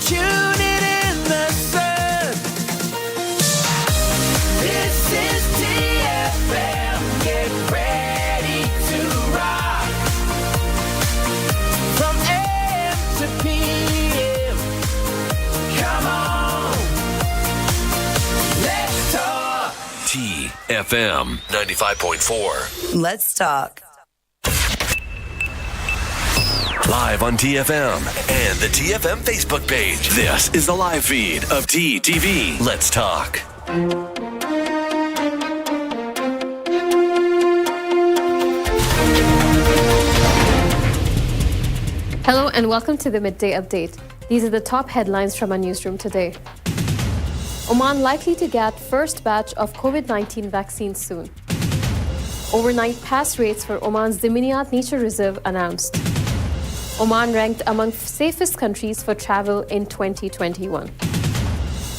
tune it in the sun. This is TFM. Get ready to rock. From AM to PM. Come on. Let's talk. TFM 95.4. Let's talk. Live on TFM and the TFM Facebook page. This is the live feed of TTV. Let's talk. Hello and welcome to the Midday Update. These are the top headlines from our newsroom today. Oman likely to get first batch of COVID-19 vaccines soon. Overnight pass rates for Oman's Ziminiyat Nature Reserve announced. Oman ranked among safest countries for travel in 2021.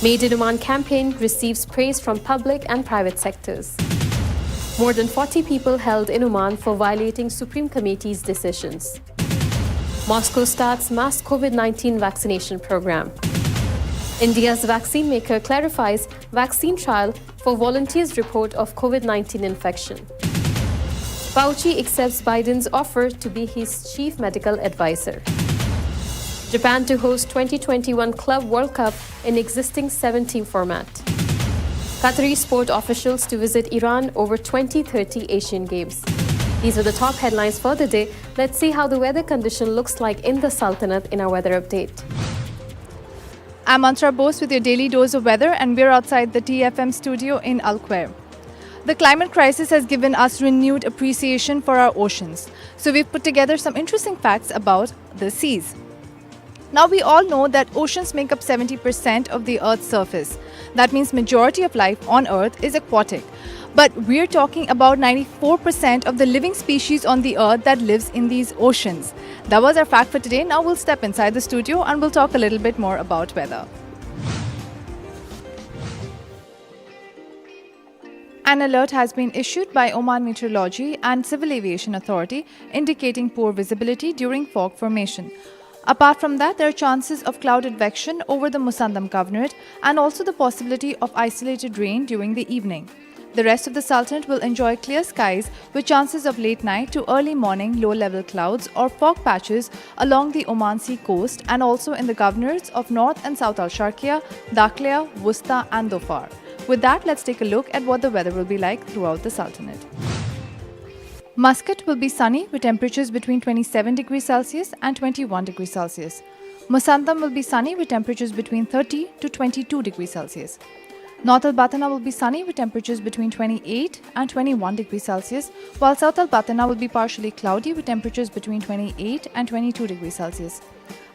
Made in Oman campaign receives praise from public and private sectors. More than 40 people held in Oman for violating Supreme Committee's decisions. Moscow starts mass COVID-19 vaccination program. India's vaccine maker clarifies vaccine trial for volunteers' report of COVID-19 infection. Fauci accepts Biden's offer to be his chief medical advisor. Japan to host 2021 Club World Cup in existing 7-team format. Qatari sport officials to visit Iran over 2030 Asian Games. These are the top headlines for the day. Let's see how the weather condition looks like in the Sultanate in our weather update. I'm Antara Bose with your daily dose of weather, and we're outside the TFM studio in Al Quair. The climate crisis has given us renewed appreciation for our oceans. So we've put together some interesting facts about the seas. Now we all know that oceans make up 70% of the Earth's surface. That means majority of life on Earth is aquatic. But we're talking about 94% of the living species on the Earth that lives in these oceans. That was our fact for today. Now we'll step inside the studio and we'll talk a little bit more about weather. An alert has been issued by Oman Meteorology and Civil Aviation Authority indicating poor visibility during fog formation. Apart from that, there are chances of cloud advection over the Musandam Governorate and also the possibility of isolated rain during the evening. The rest of the Sultanate will enjoy clear skies with chances of late night to early morning low-level clouds or fog patches along the Oman Sea coast and also in the governorates of North and South Al-Sharqiya, Dakhla, Wusta and Dhofar. With that, let's take a look at what the weather will be like throughout the Sultanate. Muscat will be sunny with temperatures between 27 degrees Celsius and 21 degrees Celsius. Musandam will be sunny with temperatures between 30 to 22 degrees Celsius. North Al-Batana will be sunny with temperatures between 28 and 21 degrees Celsius, while South Al-Batana will be partially cloudy with temperatures between 28 and 22 degrees Celsius.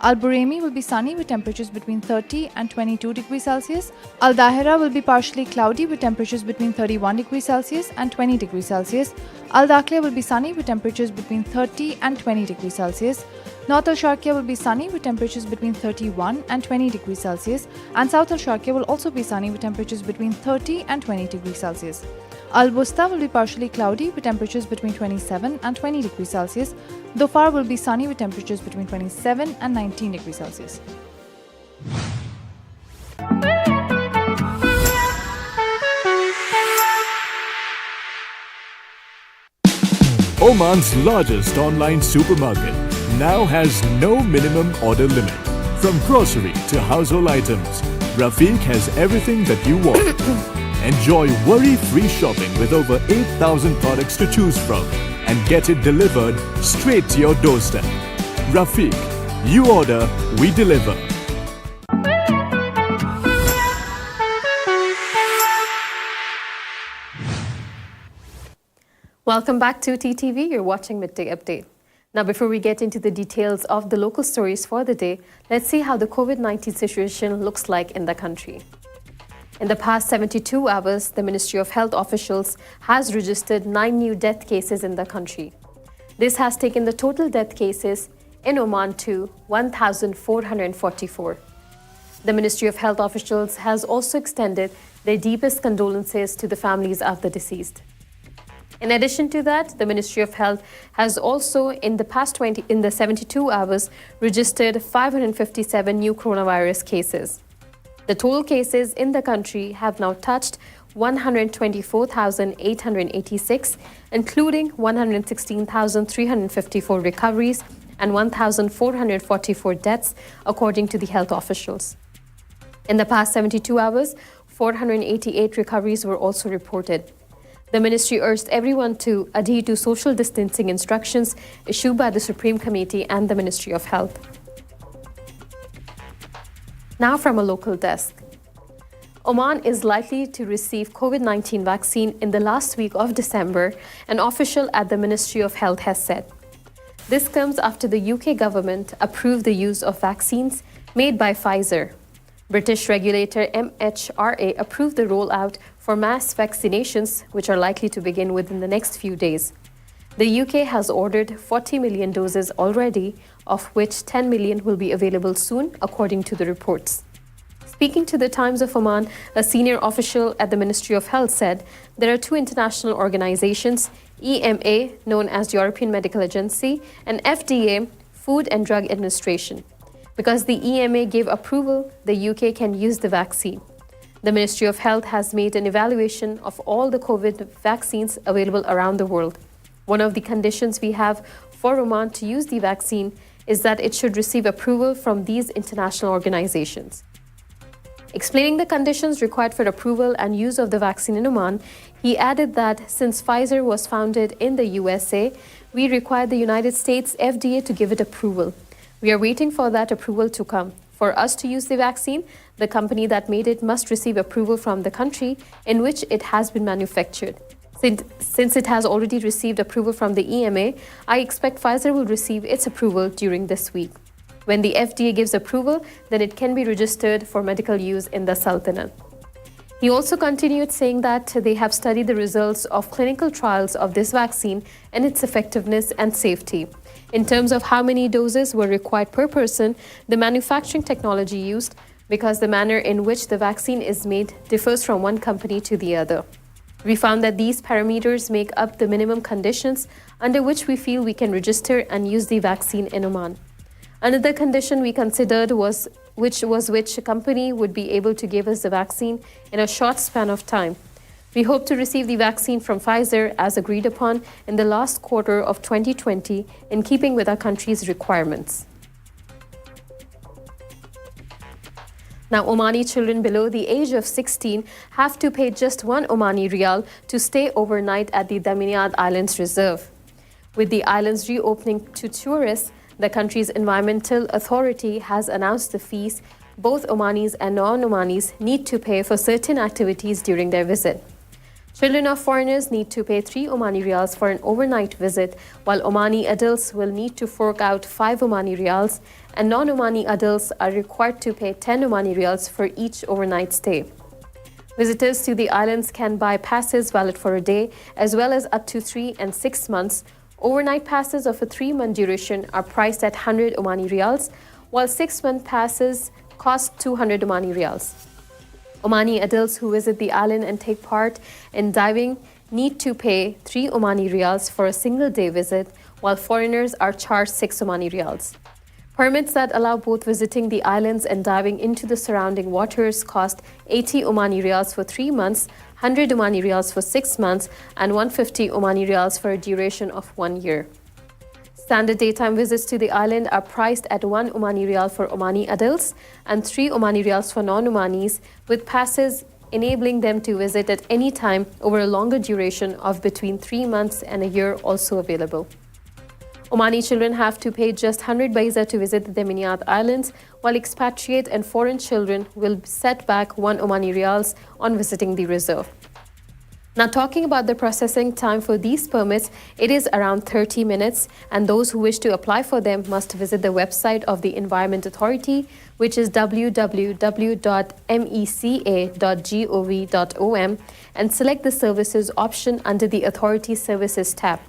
Al-Buremi will be sunny with temperatures between 30 and 22 degrees Celsius. Al-Dahira will be partially cloudy with temperatures between 31 degrees Celsius and 20 degrees Celsius. Al-Dakhla will be sunny with temperatures between 30 and 20 degrees Celsius. North Al-Sharqiya will be sunny with temperatures between 31 and 20 degrees Celsius, and South Al-Sharqiya will also be sunny with temperatures between 30 and 20 degrees Celsius. Al-Wusta will be partially cloudy with temperatures between 27 and 20 degrees Celsius. Dhofar will be sunny with temperatures between 27 and 19 degrees Celsius. Oman's largest online supermarket now has no minimum order limit. From grocery to household items, Rafiq has everything that you want. Enjoy worry-free shopping with over 8,000 products to choose from and get it delivered straight to your doorstep. Rafiq, you order, we deliver. Welcome back to TTV. You're watching Midday Update. Now, before we get into the details of the local stories for the day, let's see how the COVID-19 situation looks like in the country. In the past 72 hours, the Ministry of Health officials has registered 9 new death cases in the country. This has taken the total death cases in Oman to 1,444. The Ministry of Health officials has also extended their deepest condolences to the families of the deceased. In addition to that, the Ministry of Health has also, in the 72 hours, registered 557 new coronavirus cases. The total cases in the country have now touched 124,886, including 116,354 recoveries and 1,444 deaths, according to the health officials. In the past 72 hours, 488 recoveries were also reported. The ministry urged everyone to adhere to social distancing instructions issued by the Supreme Committee and the Ministry of Health. Now from a local desk. Oman is likely to receive COVID-19 vaccine in the last week of December, an official at the Ministry of Health has said. This comes after the UK government approved the use of vaccines made by Pfizer. British regulator MHRA approved the rollout for mass vaccinations, which are likely to begin within the next few days. The UK has ordered 40 million doses already, of which 10 million will be available soon, according to the reports. Speaking to the Times of Oman, a senior official at the Ministry of Health said there are two international organizations, EMA, known as European Medical Agency, and FDA, Food and Drug Administration. Because the EMA gave approval, the UK can use the vaccine. The Ministry of Health has made an evaluation of all the COVID vaccines available around the world. One of the conditions we have for Oman to use the vaccine is that it should receive approval from these international organizations. Explaining the conditions required for approval and use of the vaccine in Oman, he added that since Pfizer was founded in the USA, we require the United States FDA to give it approval. We are waiting for that approval to come. For us to use the vaccine, the company that made it must receive approval from the country in which it has been manufactured. Since it has already received approval from the EMA, I expect Pfizer will receive its approval during this week. When the FDA gives approval, then it can be registered for medical use in the Sultanate. He also continued saying that they have studied the results of clinical trials of this vaccine and its effectiveness and safety. In terms of how many doses were required per person, the manufacturing technology used, because the manner in which the vaccine is made differs from one company to the other. We found that these parameters make up the minimum conditions under which we feel we can register and use the vaccine in Oman. Another condition we considered was which company would be able to give us the vaccine in a short span of time. We hope to receive the vaccine from Pfizer as agreed upon in the last quarter of 2020 in keeping with our country's requirements. Now, Omani children below the age of 16 have to pay just 1 Omani Riyal to stay overnight at the Daminiyat Islands Reserve. With the islands reopening to tourists, the country's environmental authority has announced the fees both Omanis and non-Omanis need to pay for certain activities during their visit. Children of foreigners need to pay 3 Omani Riyals for an overnight visit, while Omani adults will need to fork out 5 Omani Riyals, and non-Omani adults are required to pay 10 Omani Riyals for each overnight stay. Visitors to the islands can buy passes valid for a day, as well as up to 3 and 6 months. Overnight passes of a 3-month duration are priced at 100 Omani Riyals, while 6-month passes cost 200 Omani Riyals. Omani adults who visit the island and take part in diving need to pay 3 Omani Riyals for a single day visit, while foreigners are charged 6 Omani Riyals. Permits that allow both visiting the islands and diving into the surrounding waters cost 80 Omani Riyals for 3 months, 100 Omani Riyals for 6 months, and 150 Omani Riyals for a duration of 1 year. Standard daytime visits to the island are priced at 1 Omani Riyal for Omani adults and 3 Omani Riyals for non-Omanis, with passes enabling them to visit at any time over a longer duration of between 3 months and a year also available. Omani children have to pay just 100 paisa to visit the Daminiyat Islands, while expatriate and foreign children will set back 1 Omani Riyals on visiting the reserve. Now, talking about the processing time for these permits, it is around 30 minutes, and those who wish to apply for them must visit the website of the Environment Authority, which is www.meca.gov.om, and select the Services option under the Authority Services tab.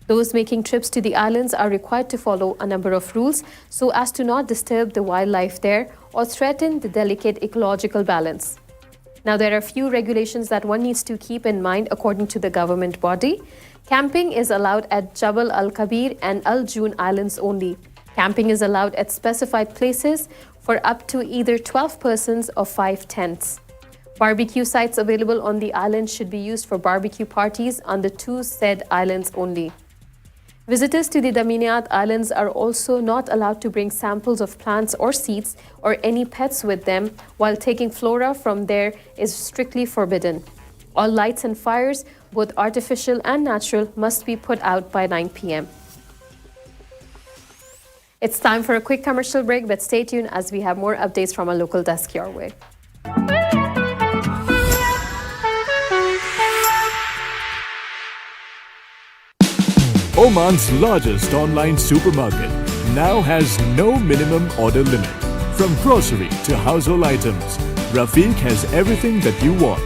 Those making trips to the islands are required to follow a number of rules so as to not disturb the wildlife there or threaten the delicate ecological balance. Now, there are a few regulations that one needs to keep in mind according to the government body. Camping is allowed at Jabal al-Kabir and Al-Jun Islands only. Camping is allowed at specified places for up to either 12 persons or 5 tents. Barbecue sites available on the island should be used for barbecue parties on the 2 said islands only. Visitors to the Daminiyat Islands are also not allowed to bring samples of plants or seeds or any pets with them, while taking flora from there is strictly forbidden. All lights and fires, both artificial and natural, must be put out by 9 p.m. It's time for a quick commercial break, but stay tuned as we have more updates from our local desk your way. Oman's largest online supermarket now has no minimum order limit. From grocery to household items, Rafiq has everything that you want.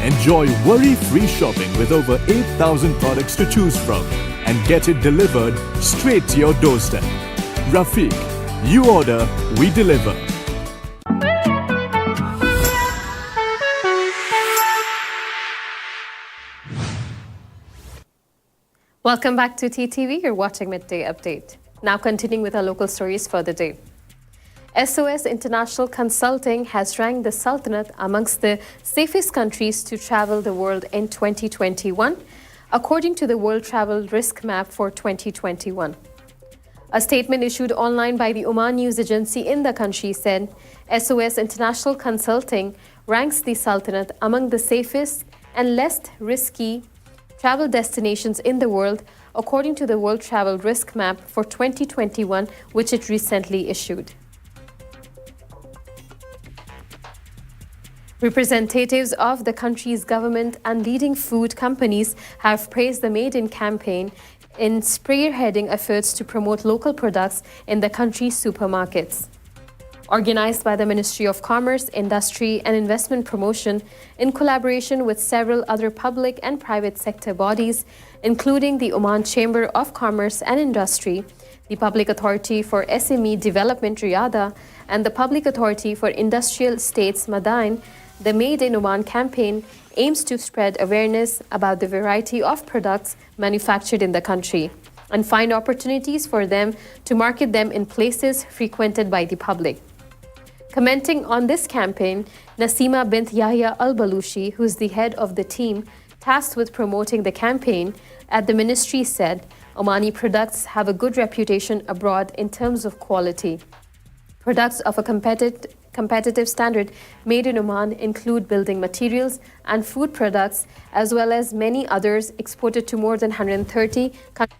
Enjoy worry-free shopping with over 8,000 products to choose from and get it delivered straight to your doorstep. Rafiq, you order, we deliver. Welcome back to TTV. You're watching Midday Update. Now continuing with our local stories for the day. SOS International Consulting has ranked the Sultanate amongst the safest countries to travel the world in 2021, according to the World Travel Risk Map for 2021. A statement issued online by the Oman news agency in the country said, SOS International Consulting ranks the Sultanate among the safest and least risky travel destinations in the world, according to the World Travel Risk Map for 2021, which it recently issued. Representatives of the country's government and leading food companies have praised the Made in campaign in spearheading efforts to promote local products in the country's supermarkets. Organized by the Ministry of Commerce, Industry and Investment Promotion in collaboration with several other public and private sector bodies, including the Oman Chamber of Commerce and Industry, the Public Authority for SME Development Riyadh, and the Public Authority for Industrial Estates Madain, the Made in Oman campaign aims to spread awareness about the variety of products manufactured in the country and find opportunities for them to market them in places frequented by the public. Commenting on this campaign, Nasima bint Yahya al-Balushi, who is the head of the team tasked with promoting the campaign at the ministry, said, Omani products have a good reputation abroad in terms of quality. Products of a competitive standard made in Oman include building materials and food products, as well as many others exported to more than 130 countries.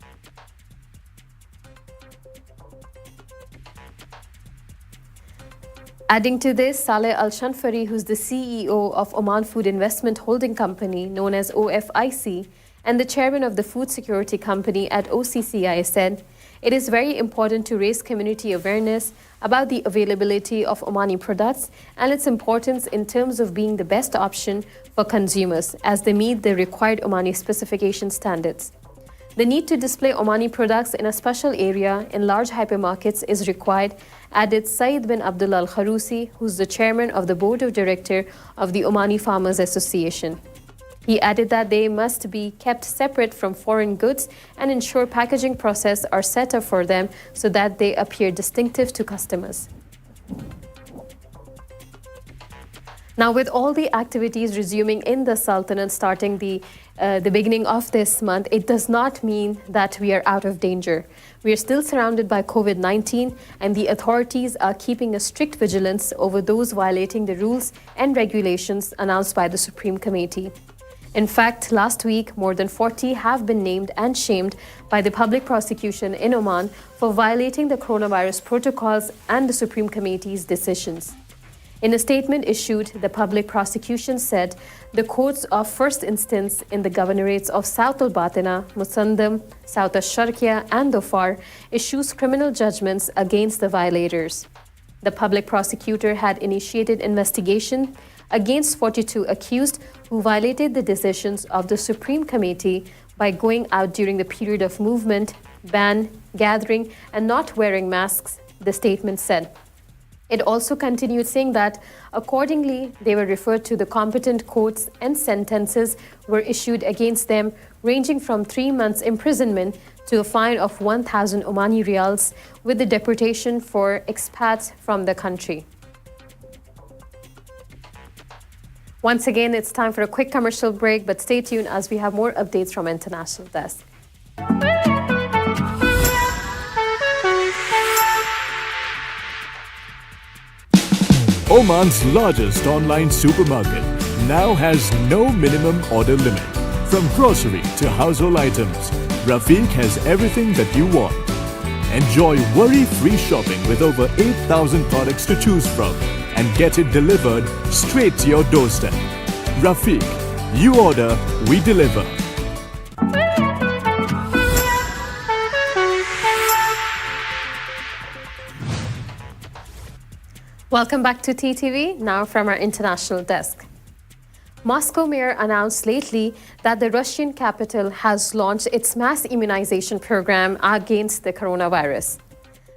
Adding to this, Saleh Al-Shanfari, who's the CEO of Oman Food Investment Holding Company, known as OFIC, and the chairman of the Food Security Company at OCCI, said, it is very important to raise community awareness about the availability of Omani products and its importance in terms of being the best option for consumers as they meet the required Omani specification standards. The need to display Omani products in a special area in large hypermarkets is required, added Saeed bin Abdullah Al-Kharousi, who's the chairman of the board of directors of the Omani Farmers Association. He added that they must be kept separate from foreign goods and ensure packaging process are set up for them so that they appear distinctive to customers. Now, with all the activities resuming in the Sultanate starting the beginning of this month, it does not mean that we are out of danger. We are still surrounded by COVID-19, and the authorities are keeping a strict vigilance over those violating the rules and regulations announced by the Supreme Committee. In fact, last week, more than 40 have been named and shamed by the public prosecution in Oman for violating the coronavirus protocols and the Supreme Committee's decisions. In a statement issued, the public prosecution said the courts of first instance in the governorates of South al-Batina, Musandam, South al-Sharqiya and Dhofar issues criminal judgments against the violators. The public prosecutor had initiated investigation against 42 accused who violated the decisions of the Supreme Committee by going out during the period of movement, ban, gathering, and not wearing masks, the statement said. It also continued saying that, accordingly, they were referred to the competent courts and sentences were issued against them, ranging from 3 months imprisonment to a fine of 1,000 Omani riyals, with the deportation for expats from the country. Once again, it's time for a quick commercial break, but stay tuned as we have more updates from International Desk. Oman's largest online supermarket now has no minimum order limit. From grocery to household items, Rafiq has everything that you want. Enjoy worry-free shopping with over 8,000 products to choose from and get it delivered straight to your doorstep. Rafiq, you order, we deliver. Welcome back to TTV, now from our international desk. Moscow mayor announced lately that the Russian capital has launched its mass immunization program against the coronavirus.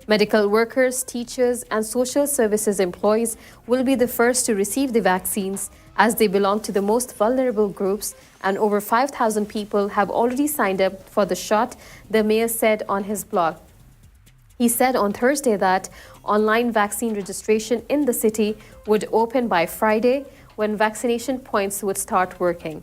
Medical workers, teachers, and social services employees will be the first to receive the vaccines as they belong to the most vulnerable groups, and over 5,000 people have already signed up for the shot, the mayor said on his blog. He said on Thursday that online vaccine registration in the city would open by Friday, when vaccination points would start working.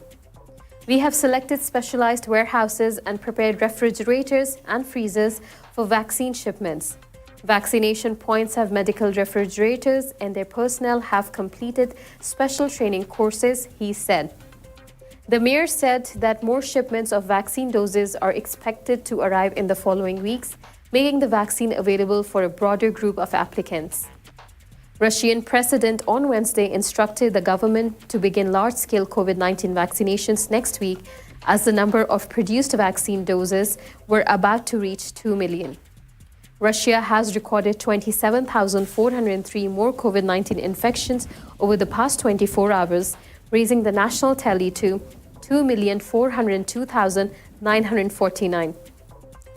We have selected specialized warehouses and prepared refrigerators and freezers for vaccine shipments. Vaccination points have medical refrigerators and their personnel have completed special training courses, he said. The mayor said that more shipments of vaccine doses are expected to arrive in the following weeks, making the vaccine available for a broader group of applicants. Russian president on Wednesday instructed the government to begin large-scale COVID-19 vaccinations next week as the number of produced vaccine doses were about to reach 2 million. Russia has recorded 27,403 more COVID-19 infections over the past 24 hours, raising the national tally to 2,402,949.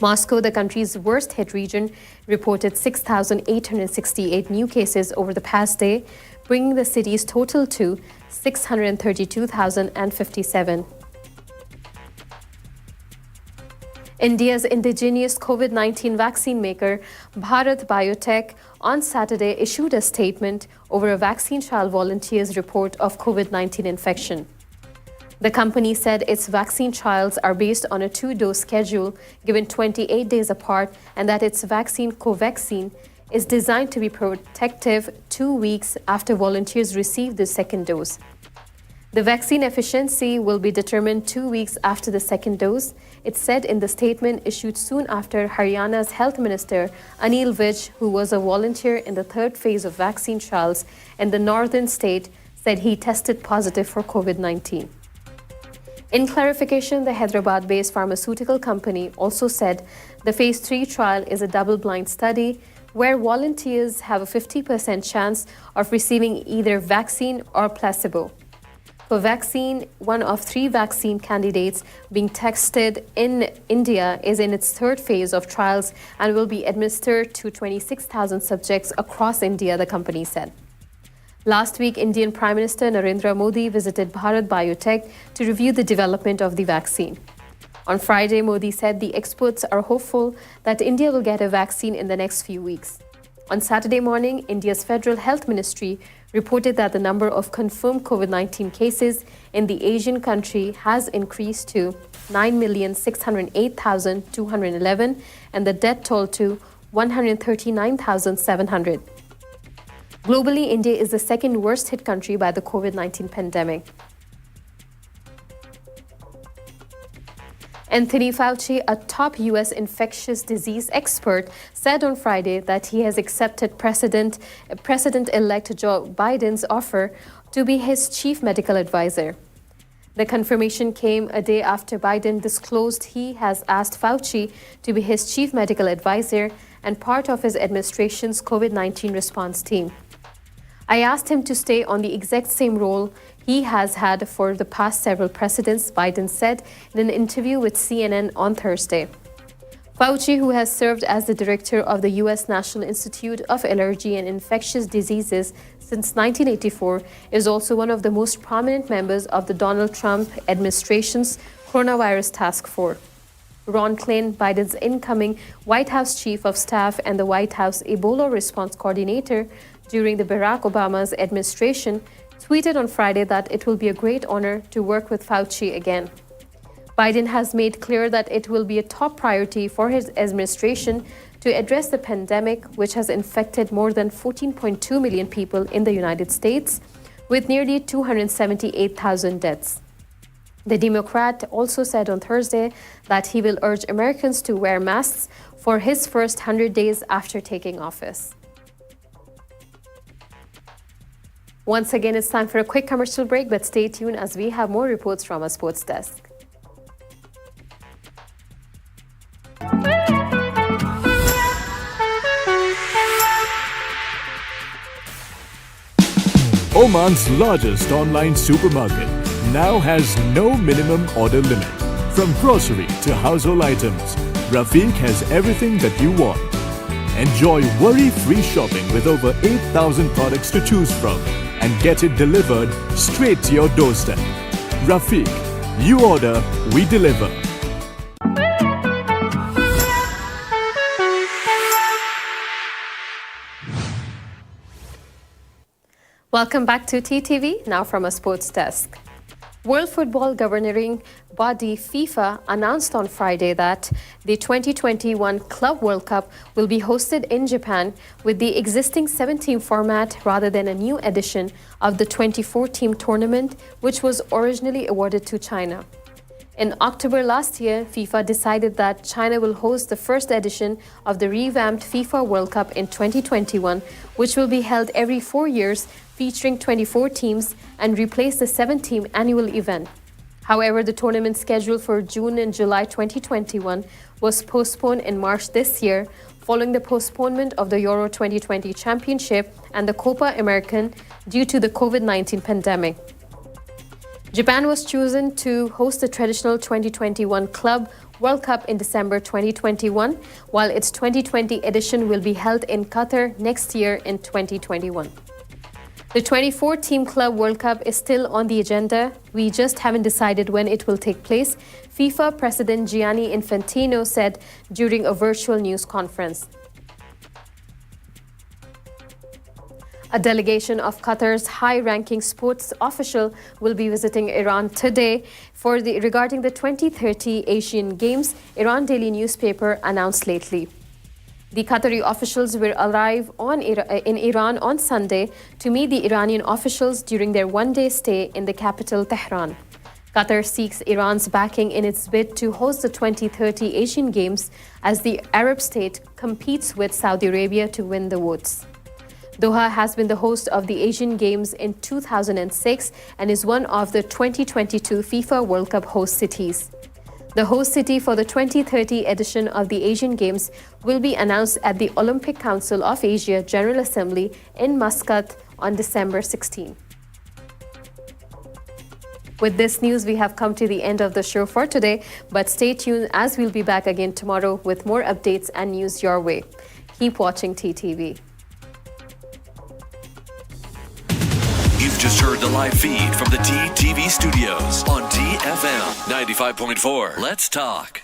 Moscow, the country's worst-hit region, reported 6,868 new cases over the past day, bringing the city's total to 632,057. India's indigenous COVID-19 vaccine maker, Bharat Biotech, on Saturday issued a statement over a vaccine trial volunteer's report of COVID-19 infection. The company said its vaccine trials are based on a 2-dose schedule given 28 days apart, and that its vaccine Covaxin is designed to be protective 2 weeks after volunteers receive the second dose. The vaccine efficiency will be determined 2 weeks after the second dose, it said in the statement issued soon after Haryana's Health Minister Anil Vij, who was a volunteer in the third phase of vaccine trials in the northern state, said he tested positive for COVID-19. In clarification, the Hyderabad-based pharmaceutical company also said the Phase 3 trial is a double-blind study where volunteers have a 50% chance of receiving either vaccine or placebo. Covaxin, one of 3 vaccine candidates being tested in India, is in its third phase of trials and will be administered to 26,000 subjects across India, the company said. Last week, Indian Prime Minister Narendra Modi visited Bharat Biotech to review the development of the vaccine. On Friday, Modi said the experts are hopeful that India will get a vaccine in the next few weeks. On Saturday morning, India's Federal Health Ministry reported that the number of confirmed COVID-19 cases in the Asian country has increased to 9,608,211 and the death toll to 139,700. Globally, India is the second worst hit country by the COVID-19 pandemic. Anthony Fauci, a top U.S. infectious disease expert, said on Friday that he has accepted President-elect Joe Biden's offer to be his chief medical advisor. The confirmation came a day after Biden disclosed he has asked Fauci to be his chief medical advisor and part of his administration's COVID-19 response team. I asked him to stay on the exact same role he has had for the past several presidents, Biden said in an interview with CNN on Thursday. Fauci, who has served as the director of the U.S. National Institute of Allergy and Infectious Diseases since 1984, is also one of the most prominent members of the Donald Trump administration's coronavirus task force. Ron Klain, Biden's incoming White House chief of staff and the White House Ebola response coordinator during the Barack Obama's administration, tweeted on Friday that it will be a great honor to work with Fauci again. Biden has made clear that it will be a top priority for his administration to address the pandemic, which has infected more than 14.2 million people in the United States, with nearly 278,000 deaths. The Democrat also said on Thursday that he will urge Americans to wear masks for his first 100 days after taking office. Once again, it's time for a quick commercial break, but stay tuned as we have more reports from our sports desk. Oman's largest online supermarket now has no minimum order limit. From grocery to household items, Rafiq has everything that you want. Enjoy worry-free shopping with over 8,000 products to choose from and get it delivered straight to your doorstep. Rafiq, you order, we deliver. Welcome back to TTV, now from a sports desk. World football governing body FIFA announced on Friday that the 2021 Club World Cup will be hosted in Japan with the existing 7-team format rather than a new edition of the 24-team tournament, which was originally awarded to China. In October last year, FIFA decided that China will host the first edition of the revamped FIFA World Cup in 2021, which will be held every 4 years, featuring 24 teams and replace the 7-team annual event. However, the tournament scheduled for June and July 2021 was postponed in March this year, following the postponement of the Euro 2020 Championship and the Copa American due to the COVID-19 pandemic. Japan was chosen to host the traditional 2021 Club World Cup in December 2021, while its 2020 edition will be held in Qatar next year in 2021. The 24-team Club World Cup is still on the agenda. We just haven't decided when it will take place, FIFA President Gianni Infantino said during a virtual news conference. A delegation of Qatar's high-ranking sports official will be visiting Iran today regarding the 2030 Asian Games, Iran Daily newspaper announced lately. The Qatari officials will arrive in Iran on Sunday to meet the Iranian officials during their one-day stay in the capital, Tehran. Qatar seeks Iran's backing in its bid to host the 2030 Asian Games as the Arab state competes with Saudi Arabia to win the votes. Doha has been the host of the Asian Games in 2006 and is one of the 2022 FIFA World Cup host cities. The host city for the 2030 edition of the Asian Games will be announced at the Olympic Council of Asia General Assembly in Muscat on December 16. With this news, we have come to the end of the show for today, but stay tuned as we'll be back again tomorrow with more updates and news your way. Keep watching TTV. You've just heard the live feed from the TTV studios on TFM 95.4. Let's talk.